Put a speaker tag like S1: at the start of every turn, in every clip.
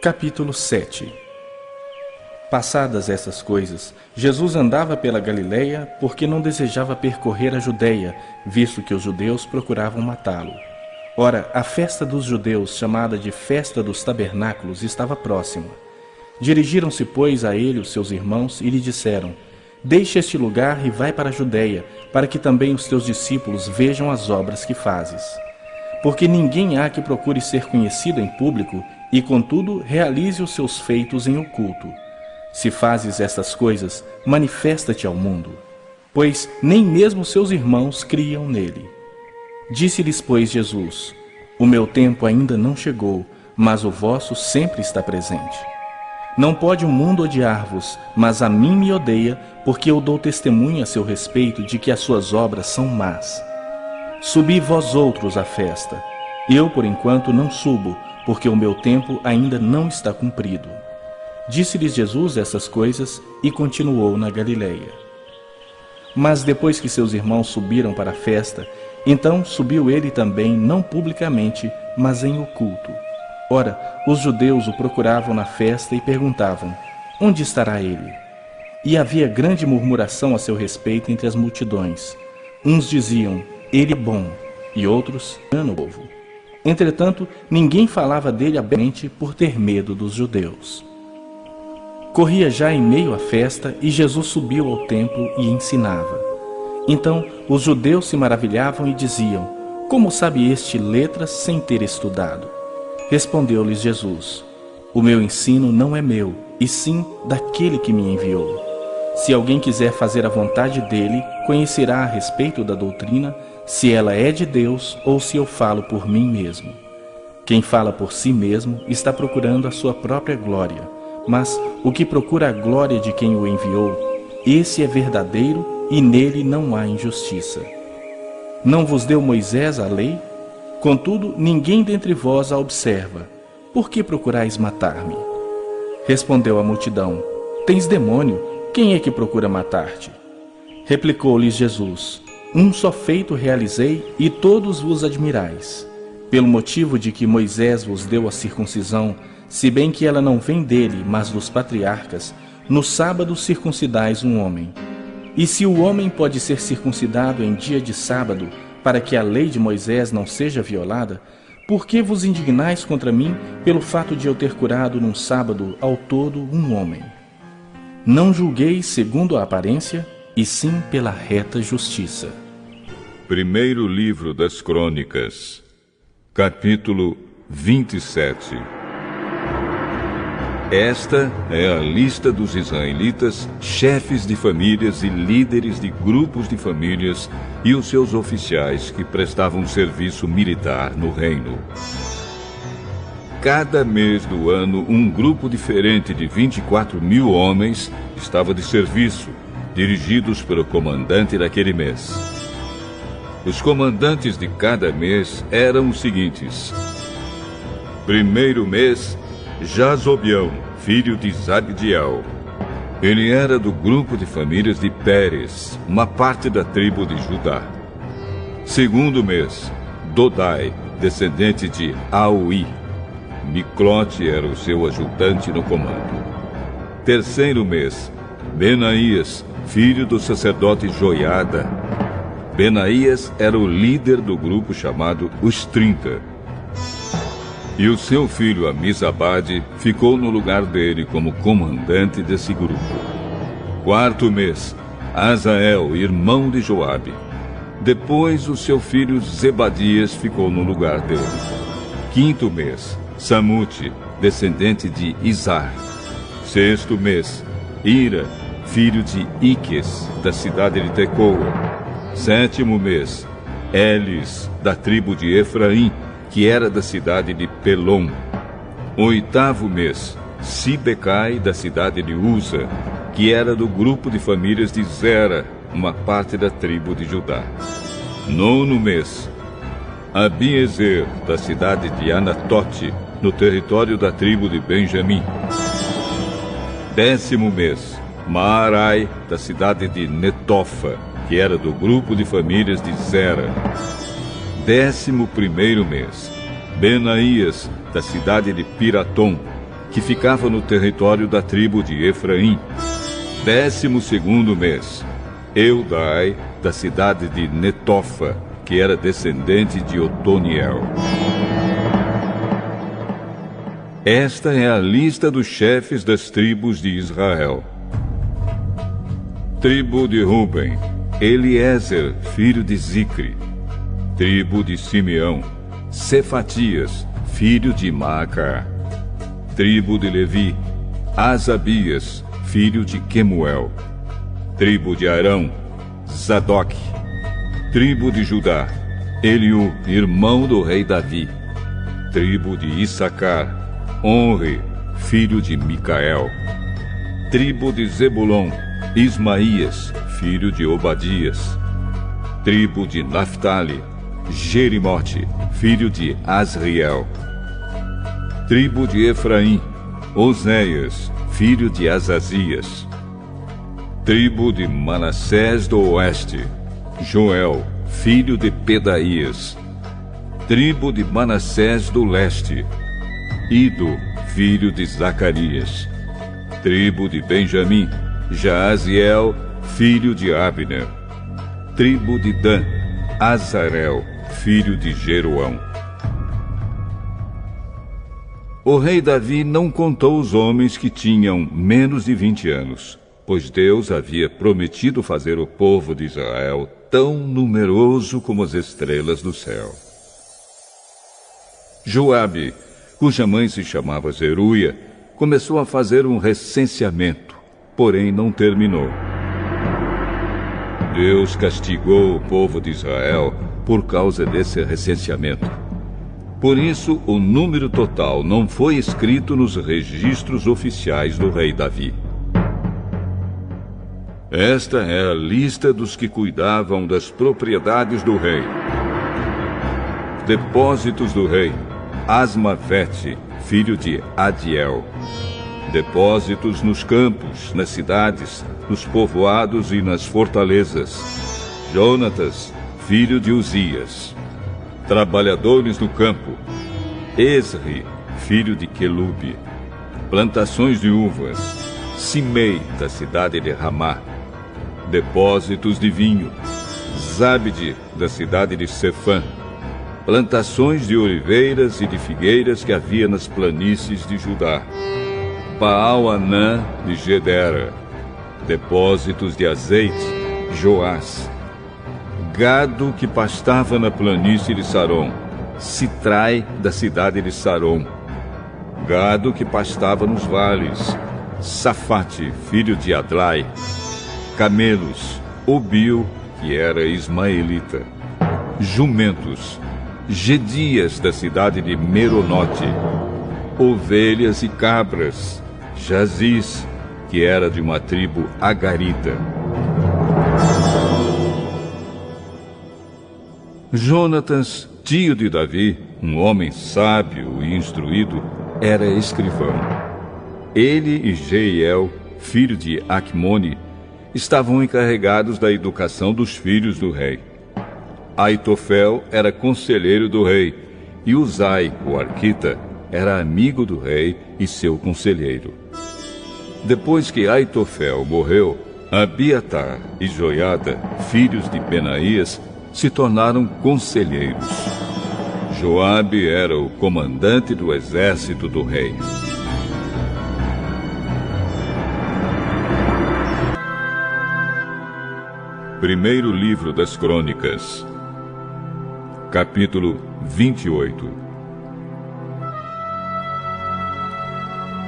S1: Capítulo 7. Passadas essas coisas, Jesus andava pela Galileia, porque não desejava percorrer a Judeia, visto que os judeus procuravam matá-lo. Ora, a festa dos judeus, chamada de Festa dos Tabernáculos, estava próxima. Dirigiram-se, pois, a ele os seus irmãos e lhe disseram: Deixa este lugar e vai para a Judeia, para que também os teus discípulos vejam as obras que fazes. Porque ninguém há que procure ser conhecido em público e, contudo, realize os seus feitos em oculto. Se fazes estas coisas, manifesta-te ao mundo, pois nem mesmo seus irmãos criam nele. Disse-lhes, pois, Jesus: O meu tempo ainda não chegou, mas o vosso sempre está presente. Não pode o mundo odiar-vos, mas a mim me odeia, porque eu dou testemunho a seu respeito de que as suas obras são más. Subi vós outros à festa. Eu, por enquanto, não subo, porque o meu tempo ainda não está cumprido. Disse-lhes Jesus essas coisas e continuou na Galileia. Mas depois que seus irmãos subiram para a festa, então subiu ele também, não publicamente, mas em oculto. Ora, os judeus o procuravam na festa e perguntavam: Onde estará ele? E havia grande murmuração a seu respeito entre as multidões. Uns diziam: Ele é bom, e outros: engana o povo. Entretanto, ninguém falava dele abertamente por ter medo dos judeus. Corria já em meio à festa, e Jesus subiu ao templo e ensinava. Então os judeus se maravilhavam e diziam: Como sabe este letras sem ter estudado? Respondeu-lhes Jesus: O meu ensino não é meu, e sim daquele que me enviou. Se alguém quiser fazer a vontade dele, conhecerá a respeito da doutrina, se ela é de Deus ou se eu falo por mim mesmo. Quem fala por si mesmo está procurando a sua própria glória, mas o que procura a glória de quem o enviou, esse é verdadeiro e nele não há injustiça. Não vos deu Moisés a lei? Contudo, ninguém dentre vós a observa. Por que procurais matar-me? Respondeu a multidão: Tens demônio, quem é que procura matar-te? Replicou-lhes Jesus: Um só feito realizei e todos vos admirais. Pelo motivo de que Moisés vos deu a circuncisão, se bem que ela não vem dele, mas dos patriarcas, no sábado circuncidais um homem. E se o homem pode ser circuncidado em dia de sábado, para que a lei de Moisés não seja violada, por que vos indignais contra mim pelo fato de eu ter curado num sábado ao todo um homem? Não julgueis segundo a aparência, e sim pela reta justiça.
S2: Primeiro livro das Crônicas, capítulo 27. Esta é a lista dos israelitas, chefes de famílias e líderes de grupos de famílias e os seus oficiais que prestavam serviço militar no reino. Cada mês do ano, um grupo diferente de 24.000 homens estava de serviço, dirigidos pelo comandante daquele mês. Os comandantes de cada mês eram os seguintes: primeiro mês, Jazobião, filho de Zabdiel. Ele era do grupo de famílias de Pérez, uma parte da tribo de Judá. Segundo mês, Dodai, descendente de Aui. Miclote era o seu ajudante no comando. Terceiro mês, Benaías, filho do sacerdote Joiada. Benaías era o líder do grupo chamado Os 30. E o seu filho Amizabade ficou no lugar dele como comandante desse grupo. Quarto mês, Azael, irmão de Joabe. Depois o seu filho Zebadias ficou no lugar dele. Quinto mês, Samute, descendente de Izar. Sexto mês, Ira, filho de Iques, da cidade de Tecoa. Sétimo mês, Elis, da tribo de Efraim, que era da cidade de Pelom. Oitavo mês, Sibecai, da cidade de Uza, que era do grupo de famílias de Zera, uma parte da tribo de Judá. Nono mês, Abiezer, da cidade de Anatote, no território da tribo de Benjamim. Décimo mês, Maarai, da cidade de Netofa, que era do grupo de famílias de Zera. 11º mês, Benaías, da cidade de Piratom, que ficava no território da tribo de Efraim. 12º mês, Eudai, da cidade de Netofa, que era descendente de Otoniel. Esta é a lista dos chefes das tribos de Israel. Tribo de Ruben, Eliezer, filho de Zicri. Tribo de Simeão, Cefatias, filho de Maacar. Tribo de Levi, Asabias, filho de Quemuel. Tribo de Arão, Zadok. Tribo de Judá, Eliú, irmão do rei Davi. Tribo de Issacar, Onre, filho de Micael. Tribo de Zebulon, Ismaías, filho de Obadias. Tribo de Naphtali, Jerimote, filho de Asriel. Tribo de Efraim, Oséias, filho de Azazias. Tribo de Manassés do Oeste, Joel, filho de Pedaías. Tribo de Manassés do Leste, Ido, filho de Zacarias. Tribo de Benjamim, Jaaziel, filho de Abner. Tribo de Dan, Azarel, filho de Jeroão. O rei Davi não contou os homens que tinham menos de 20 anos, pois Deus havia prometido fazer o povo de Israel tão numeroso como as estrelas do céu. Joabe, cuja mãe se chamava Zeruia, começou a fazer um recenseamento, porém não terminou. Deus castigou o povo de Israel por causa desse recenseamento. Por isso, o número total não foi escrito nos registros oficiais do rei Davi. Esta é a lista dos que cuidavam das propriedades do rei. Depósitos do rei: Asmavete, filho de Adiel. Depósitos nos campos, nas cidades, nos povoados e nas fortalezas: Jonatas, filho de Uzias. Trabalhadores do campo: Esri, filho de Quelube. Plantações de uvas: Simei, da cidade de Ramá. Depósitos de vinho: Zabde, da cidade de Sefã. Plantações de oliveiras e de figueiras que havia nas planícies de Judá: Baal-Anã de Gedera. Depósitos de azeite: Joás. Gado que pastava na planície de Sarom: Sitrai, da cidade de Sarom. Gado que pastava nos vales: Safate, filho de Adlai. Camelos: Obil, que era ismaelita. Jumentos: Gedias, da cidade de Meronote. Ovelhas e cabras: Jaziz, que era de uma tribo agarita. Jonatas, tio de Davi, um homem sábio e instruído, era escrivão. Ele e Jeiel, filho de Acmone, estavam encarregados da educação dos filhos do rei. Aitofel era conselheiro do rei, e Uzai, o arquita, era amigo do rei e seu conselheiro. Depois que Aitofel morreu, Abiatar e Joiada, filhos de Benaías, se tornaram conselheiros. Joabe era o comandante do exército do rei. Primeiro livro das Crônicas, capítulo 28.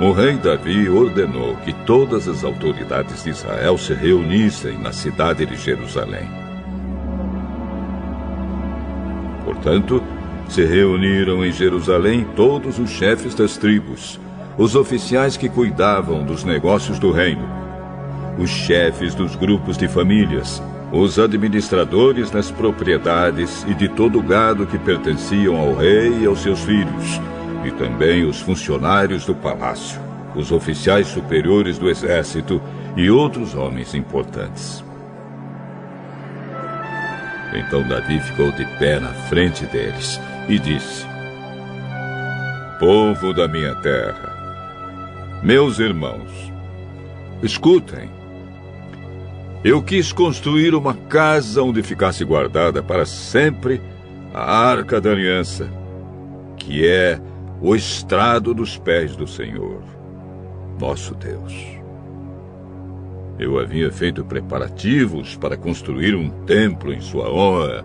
S2: O rei Davi ordenou que todas as autoridades de Israel se reunissem na cidade de Jerusalém. Portanto, se reuniram em Jerusalém todos os chefes das tribos, os oficiais que cuidavam dos negócios do reino, os chefes dos grupos de famílias, os administradores das propriedades e de todo o gado que pertenciam ao rei e aos seus filhos, e também os funcionários do palácio, os oficiais superiores do exército e outros homens importantes. Então Davi ficou de pé na frente deles e disse: Povo da minha terra, Meus irmãos, escutem. Eu quis construir uma casa onde ficasse guardada para sempre a Arca da Aliança, que é o estrado dos pés do Senhor, nosso Deus. Eu havia feito preparativos para construir um templo em sua honra,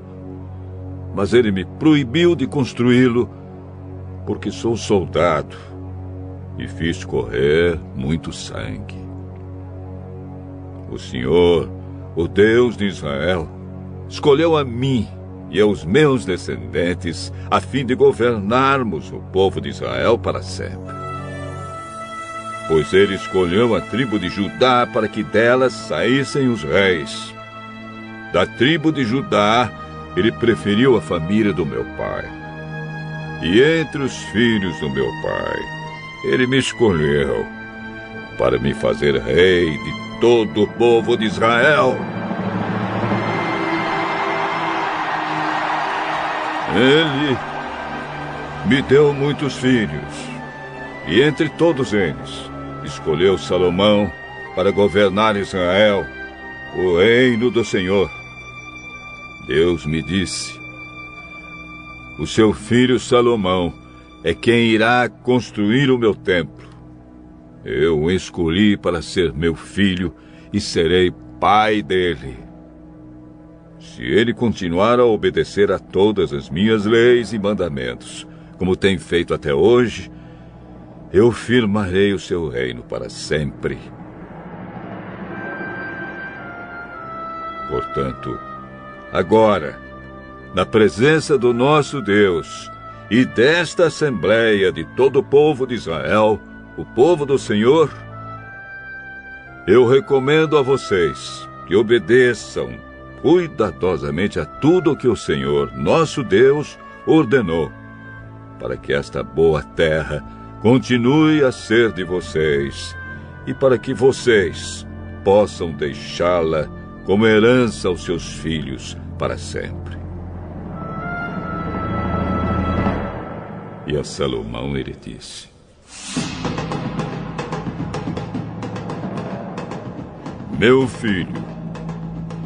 S2: mas ele me proibiu de construí-lo porque sou soldado e fiz correr muito sangue. O Senhor, o Deus de Israel, escolheu a mim e aos meus descendentes a fim de governarmos o povo de Israel para sempre. Pois ele escolheu a tribo de Judá para que delas saíssem os reis. Da tribo de Judá, ele preferiu a família do meu pai. E entre os filhos do meu pai, ele me escolheu para me fazer rei de todo o povo de Israel. Ele me deu muitos filhos, e entre todos eles, escolheu Salomão para governar Israel, o reino do Senhor. Deus me disse: o seu filho Salomão é quem irá construir o meu templo. Eu o escolhi para ser meu filho e serei pai dele. Se ele continuar a obedecer a todas as minhas leis e mandamentos, como tem feito até hoje, eu firmarei o seu reino para sempre. Portanto, agora, na presença do nosso Deus e desta Assembleia de todo o povo de Israel, o povo do Senhor, eu recomendo a vocês que obedeçam cuidadosamente a tudo o que o Senhor, nosso Deus, ordenou, para que esta boa terra continue a ser de vocês e para que vocês possam deixá-la como herança aos seus filhos para sempre. E a Salomão ele disse: meu filho,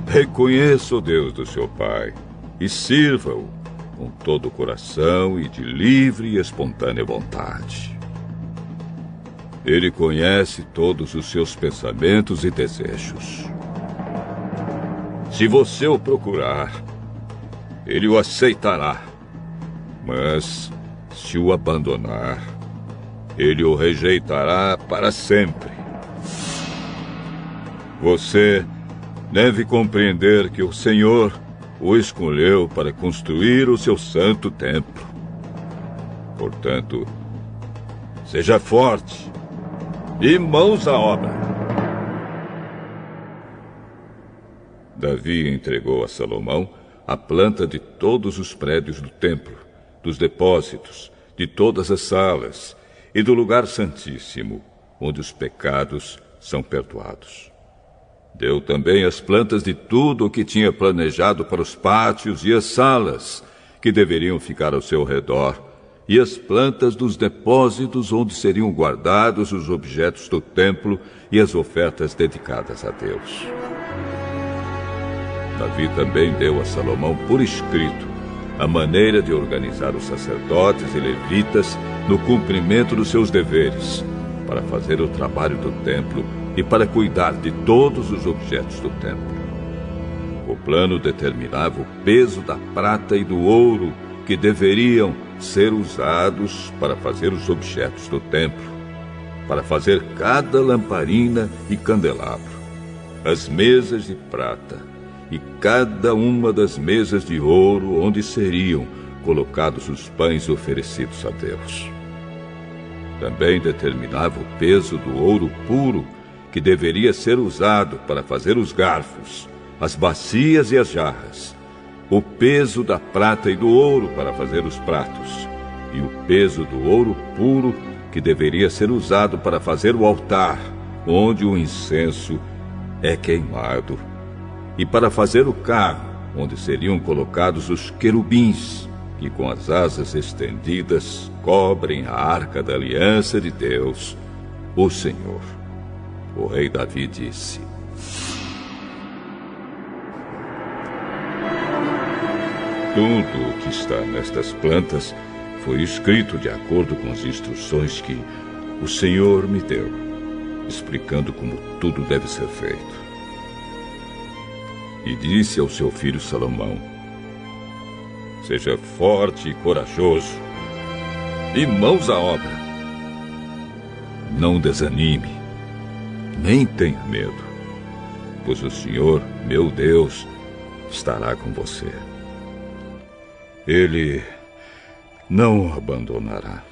S2: reconheça o Deus do seu pai e sirva-o com todo o coração e de livre e espontânea vontade. Ele conhece todos os seus pensamentos e desejos. Se você o procurar, ele o aceitará. Mas, se o abandonar, ele o rejeitará para sempre. Você deve compreender que o Senhor o escolheu para construir o seu santo templo. Portanto, seja forte e mãos à obra. Davi entregou a Salomão a planta de todos os prédios do templo, dos depósitos, de todas as salas e do lugar santíssimo, onde os pecados são perdoados. Deu também as plantas de tudo o que tinha planejado para os pátios e as salas, que deveriam ficar ao seu redor, e as plantas dos depósitos onde seriam guardados os objetos do templo e as ofertas dedicadas a Deus. Davi também deu a Salomão por escrito a maneira de organizar os sacerdotes e levitas no cumprimento dos seus deveres, para fazer o trabalho do templo e para cuidar de todos os objetos do templo. O plano determinava o peso da prata e do ouro que deveriam ser usados para fazer os objetos do templo, para fazer cada lamparina e candelabro, as mesas de prata e cada uma das mesas de ouro onde seriam colocados os pães oferecidos a Deus. Também determinava o peso do ouro puro que deveria ser usado para fazer os garfos, as bacias e as jarras, o peso da prata e do ouro para fazer os pratos, e o peso do ouro puro que deveria ser usado para fazer o altar, onde o incenso é queimado, e para fazer o carro, onde seriam colocados os querubins, que com as asas estendidas cobrem a arca da aliança de Deus, o Senhor. O rei Davi disse: tudo o que está nestas plantas foi escrito de acordo com as instruções que o Senhor me deu, explicando como tudo deve ser feito. E disse ao seu filho Salomão: seja forte e corajoso, e mãos à obra. Não desanime, nem tenha medo, pois o Senhor, meu Deus, estará com você. Ele não o abandonará,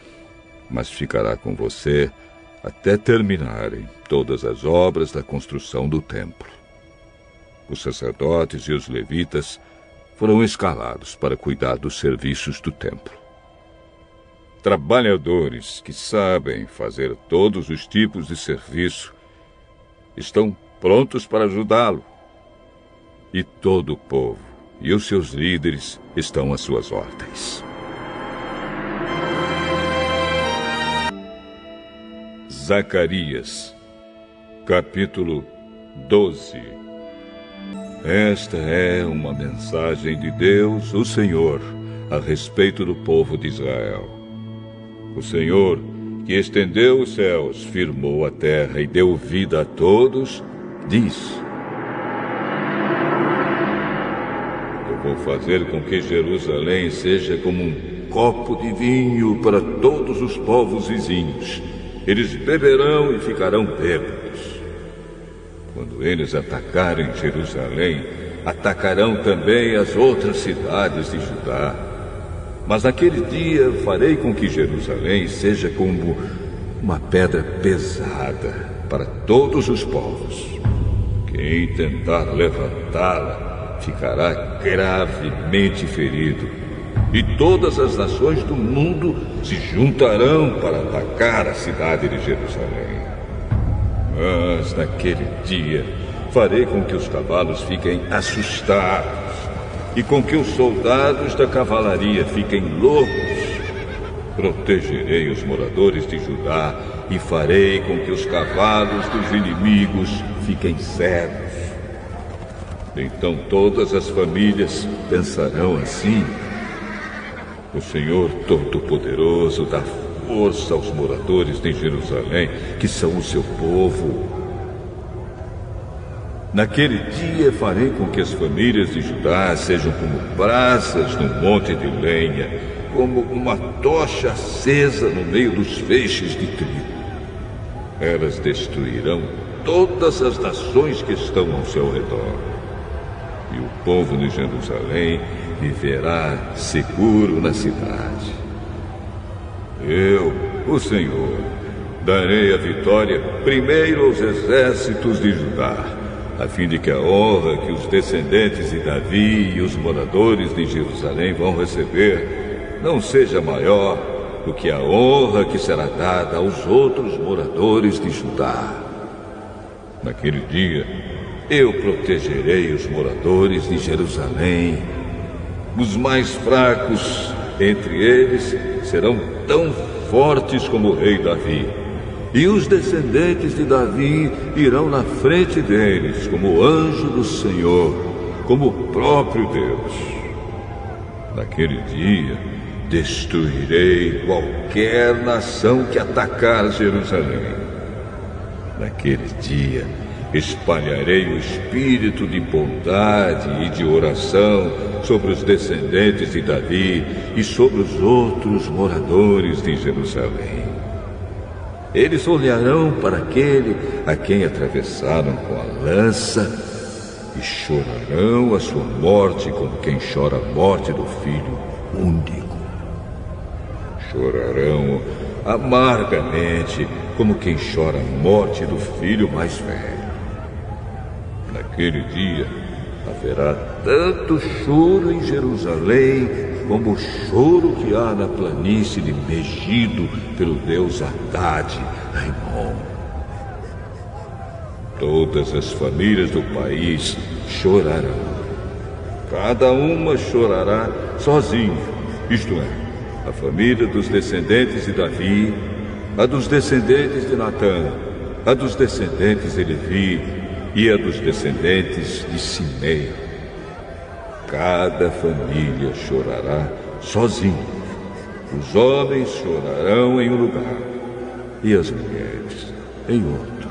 S2: mas ficará com você até terminarem todas as obras da construção do templo. Os sacerdotes e os levitas foram escalados para cuidar dos serviços do templo. Trabalhadores que sabem fazer todos os tipos de serviço estão prontos para ajudá-lo. E todo o povo e os seus líderes estão às suas ordens. Zacarias, capítulo 12. Esta é uma mensagem de Deus, o Senhor, a respeito do povo de Israel. O Senhor, que estendeu os céus, firmou a terra e deu vida a todos, diz: eu vou fazer com que Jerusalém seja como um copo de vinho para todos os povos vizinhos. Eles beberão e ficarão bêbados. Quando eles atacarem Jerusalém, atacarão também as outras cidades de Judá. Mas naquele dia farei com que Jerusalém seja como uma pedra pesada para todos os povos. Quem tentar levantá-la ficará gravemente ferido. E todas as nações do mundo se juntarão para atacar a cidade de Jerusalém. Mas naquele dia farei com que os cavalos fiquem assustados e com que os soldados da cavalaria fiquem loucos. Protegerei os moradores de Judá e farei com que os cavalos dos inimigos fiquem cegos. Então todas as famílias pensarão assim: o Senhor Todo-Poderoso dá força aos moradores de Jerusalém, que são o seu povo. Naquele dia farei com que as famílias de Judá sejam como brasas num monte de lenha, como uma tocha acesa no meio dos feixes de trigo. Elas destruirão todas as nações que estão ao seu redor. E o povo de Jerusalém viverá seguro na cidade. Eu, o Senhor, darei a vitória primeiro aos exércitos de Judá, a fim de que a honra que os descendentes de Davi e os moradores de Jerusalém vão receber não seja maior do que a honra que será dada aos outros moradores de Judá. Naquele dia, eu protegerei os moradores de Jerusalém. Os mais fracos entre eles serão tão fortes como o rei Davi. E os descendentes de Davi irão na frente deles como o anjo do Senhor, como o próprio Deus. Naquele dia, destruirei qualquer nação que atacar Jerusalém. Naquele dia, espalharei o espírito de bondade e de oração sobre os descendentes de Davi e sobre os outros moradores de Jerusalém. Eles olharão para aquele a quem atravessaram com a lança e chorarão a sua morte como quem chora a morte do filho único. Chorarão amargamente como quem chora a morte do filho mais velho. Naquele dia haverá tanto choro em Jerusalém como o choro que há na planície de Megido pelo deus Haddad, Raimon. Todas as famílias do país chorarão. Cada uma chorará sozinha, isto é, a família dos descendentes de Davi, a dos descendentes de Natã, a dos descendentes de Levi e a dos descendentes de Simei. Cada família chorará sozinha. Os homens chorarão em um lugar e as mulheres em outro.